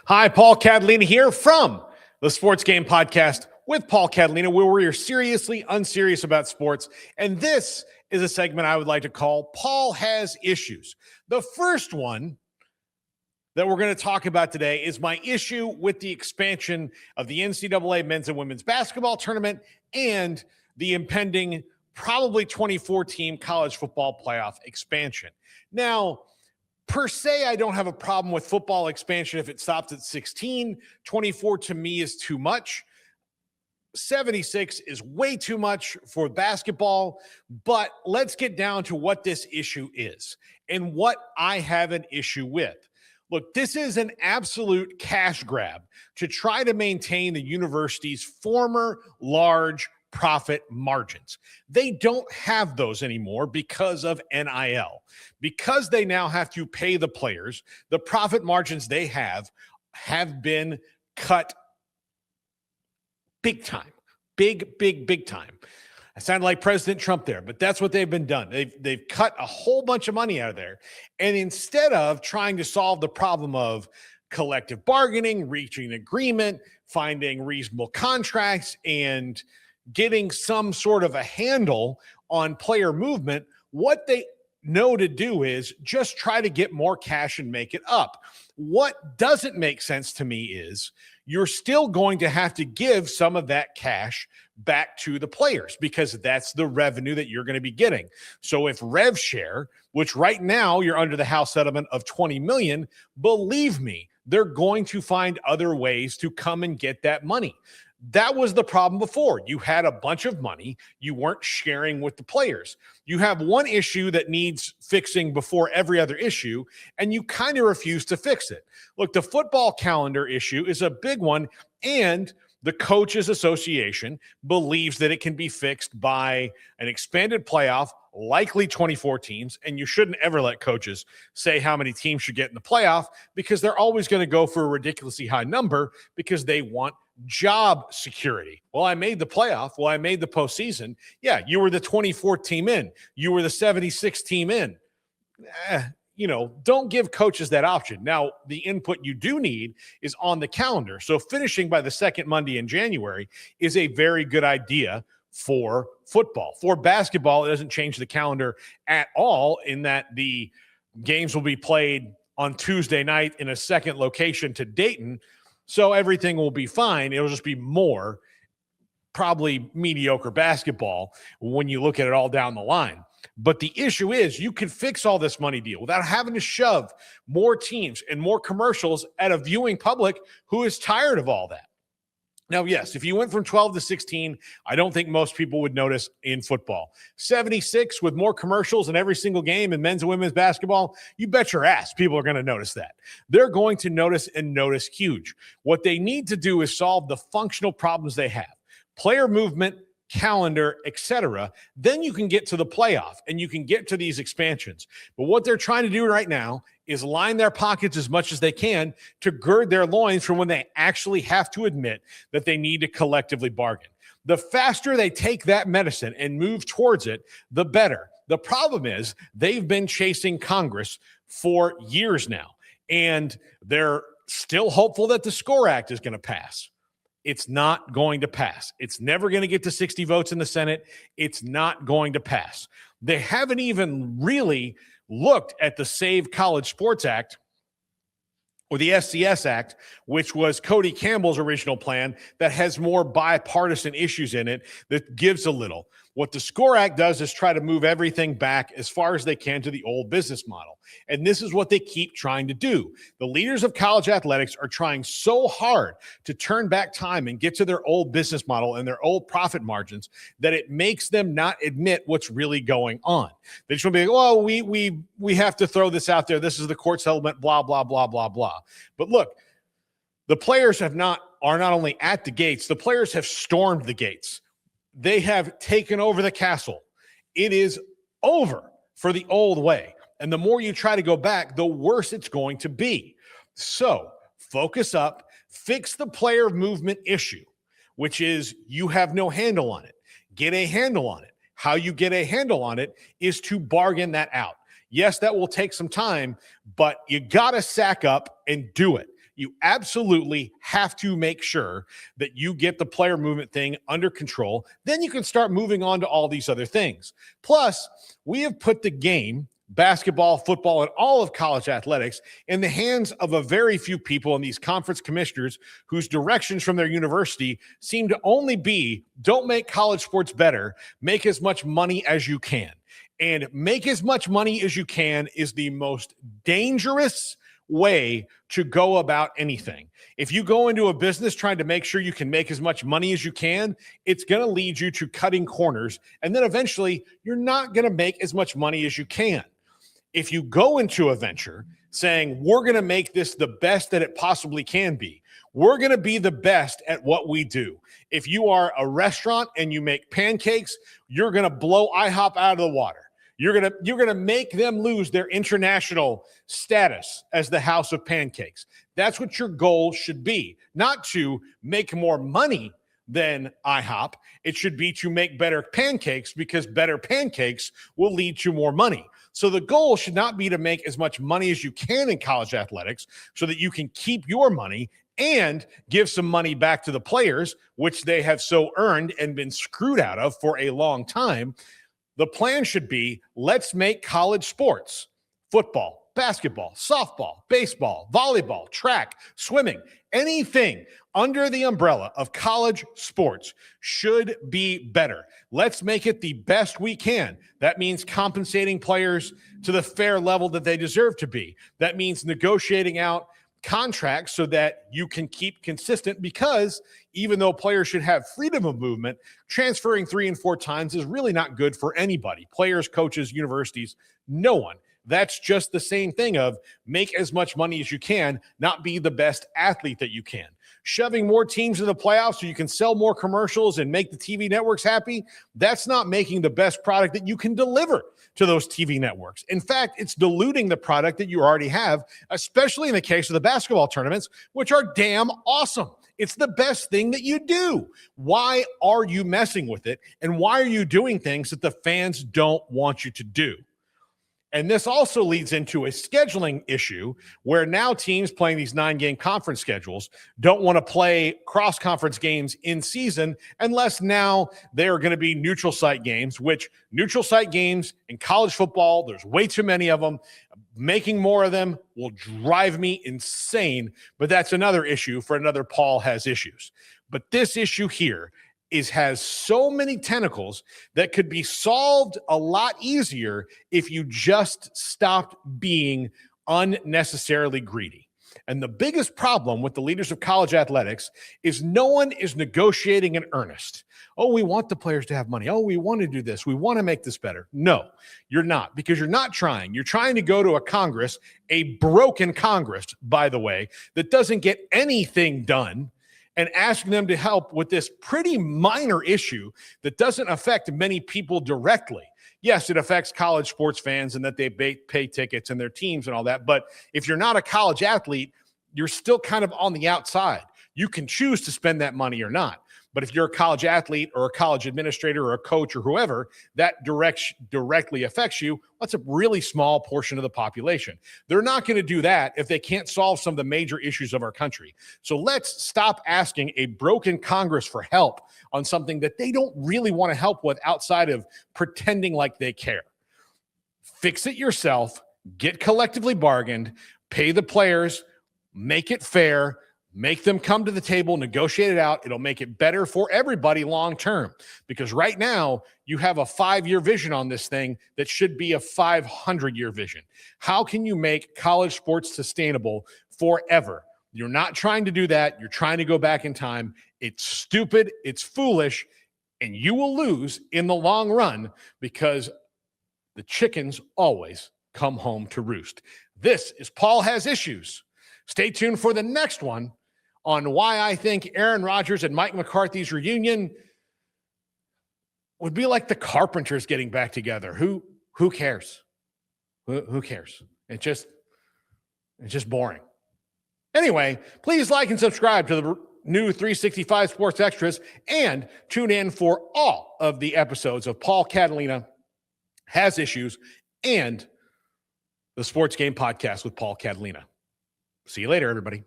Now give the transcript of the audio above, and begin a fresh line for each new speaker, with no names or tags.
Hi, Paul Catalina here from the Sports Game Podcast with Paul Catalina, where we're seriously unserious about sports. And this is a segment I would like to call Paul Has Issues. The first one that we're going to talk about today is my issue with the expansion of the NCAA men's and women's basketball tournament and the impending probably 24-team college football playoff expansion. Now, per se, I don't have a problem with football expansion if it stops at 16. 24 to me is too much. 76 is way too much for basketball. But let's get down to what this issue is and what I have an issue with. Look, this is an absolute cash grab to try to maintain the university's former large profit margins. They don't have those anymore because of NIL. Because they now have to pay the players, the profit margins they have been cut big time. Big time. I sounded like President Trump there, but that's what they've been done. They've cut a whole bunch of money out of there. And instead of trying to solve the problem of collective bargaining, reaching an agreement, finding reasonable contracts, and getting some sort of a handle on player movement, what they know to do is just try to get more cash and make it up. What doesn't make sense to me is you're still going to have to give some of that cash back to the players because that's the revenue that you're going to be getting. So if rev share, which right now you're under the House settlement of $20 million, believe me, they're going to find other ways to come and get that money. That was the problem before. You had a bunch of money. You weren't sharing with the players. You have one issue that needs fixing before every other issue, and you kind of refuse to fix it. Look, the football calendar issue is a big one, and the Coaches Association believes that it can be fixed by an expanded playoff, likely 24 teams, and you shouldn't ever let coaches say how many teams should get in the playoff because they're always going to go for a ridiculously high number because they want job security. Well, I made the playoff. Well, I made the postseason. Yeah, you were the 24th team in. You were the 76th team in. Don't give coaches that option. Now, the input you do need is on the calendar. So finishing by the second Monday in January is a very good idea for football. For basketball, it doesn't change the calendar at all in that the games will be played on Tuesday night in a second location to Dayton. So everything will be fine. It'll just be more probably mediocre basketball when you look at it all down the line. But the issue is you can fix all this money deal without having to shove more teams and more commercials at a viewing public who is tired of all that. Now, yes, if you went from 12 to 16, I don't think most people would notice in football. 76 with more commercials in every single game in men's and women's basketball, you bet your ass people are going to notice that. They're going to notice and notice huge. What they need to do is solve the functional problems they have. Player movement, calendar, etc. Then you can get to the playoff and you can get to these expansions. But what they're trying to do right now is line their pockets as much as they can to gird their loins for when they actually have to admit that they need to collectively bargain. The faster they take that medicine and move towards it, the better. The problem is they've been chasing Congress for years now, and they're still hopeful that the SCORE Act is going to pass. It's not going to pass. It's never going to get to 60 votes in the Senate. It's not going to pass. They haven't even really looked at the Save College Sports Act or the SCS Act, which was Cody Campbell's original plan that has more bipartisan issues in it that gives a little. What the SCORE Act does is try to move everything back as far as they can to the old business model. And this is what they keep trying to do. The leaders of college athletics are trying so hard to turn back time and get to their old business model and their old profit margins that it makes them not admit what's really going on. They just want to be like, oh, we have to throw this out there. This is the court settlement, blah, blah, blah, blah, blah. But look, the players are not only at the gates, the players have stormed the gates. They have taken over the castle. It is over for the old way. And the more you try to go back, the worse it's going to be. So focus up, fix the player movement issue, which is you have no handle on it. Get a handle on it. How you get a handle on it is to bargain that out. Yes, that will take some time, but you got to sack up and do it. You absolutely have to make sure that you get the player movement thing under control. Then you can start moving on to all these other things. Plus, we have put the game, basketball, football, and all of college athletics in the hands of a very few people in these conference commissioners whose directions from their university seem to only be, don't make college sports better, make as much money as you can. And make as much money as you can is the most dangerous way to go about anything. If you go into a business trying to make sure you can make as much money as you can, it's going to lead you to cutting corners. And then eventually you're not going to make as much money as you can. If you go into a venture saying, we're going to make this the best that it possibly can be, we're going to be the best at what we do. If you are a restaurant and you make pancakes, you're going to blow IHOP out of the water. You're going to make them lose their international status as the house of pancakes. That's what your goal should be, not to make more money than IHOP. It should be to make better pancakes, because better pancakes will lead to more money. So the goal should not be to make as much money as you can in college athletics so that you can keep your money and give some money back to the players, which they have so earned and been screwed out of for a long time. The plan should be, let's make college sports, football, basketball, softball, baseball, volleyball, track, swimming, anything under the umbrella of college sports should be better. Let's make it the best we can. That means compensating players to the fair level that they deserve to be. That means negotiating out contracts so that you can keep consistent, because even though players should have freedom of movement, transferring 3 and 4 times is really not good for anybody. Players, coaches, universities, no one. That's just the same thing of make as much money as you can, not be the best athlete that you can. Shoving more teams in the playoffs so you can sell more commercials and make the TV networks happy, that's not making the best product that you can deliver to those TV networks. In fact, it's diluting the product that you already have, especially in the case of the basketball tournaments, which are damn awesome. It's the best thing that you do. Why are you messing with it? And why are you doing things that the fans don't want you to do? And this also leads into a scheduling issue where now teams playing these 9-game conference schedules don't want to play cross-conference games in season unless now they are going to be neutral site games, which neutral site games in college football, there's way too many of them. Making more of them will drive me insane, but that's another issue for another Paul Has Issues. But this issue here has so many tentacles that could be solved a lot easier if you just stopped being unnecessarily greedy. And the biggest problem with the leaders of college athletics is no one is negotiating in earnest. Oh, we want the players to have money. Oh, we want to do this. We want to make this better. No, you're not, because you're not trying. You're trying to go to a Congress, a broken Congress, by the way, that doesn't get anything done, and asking them to help with this pretty minor issue that doesn't affect many people directly. Yes, it affects college sports fans and that they pay tickets and their teams and all that. But if you're not a college athlete, you're still kind of on the outside. You can choose to spend that money or not. But if you're a college athlete or a college administrator or a coach or whoever, that directly affects you. That's a really small portion of the population. They're not going to do that if they can't solve some of the major issues of our country. So let's stop asking a broken Congress for help on something that they don't really want to help with outside of pretending like they care. Fix it yourself, get collectively bargained, pay the players, make it fair, make them come to the table, negotiate it out. It'll make it better for everybody long term, because right now you have a 5-year vision on this thing that should be a 500-year vision. How can you make college sports sustainable forever? You're not trying to do that. You're trying to go back in time. It's stupid. It's foolish. And you will lose in the long run, because the chickens always come home to roost. This is Paul Has Issues. Stay tuned for the next one on why I think Aaron Rodgers and Mike McCarthy's reunion would be like the Carpenters getting back together. Who cares? Who cares? It's just boring. Anyway, please like and subscribe to the new 365 Sports Extras and tune in for all of the episodes of Paul Catalina Has Issues and the Sports Game Podcast with Paul Catalina. See you later, everybody.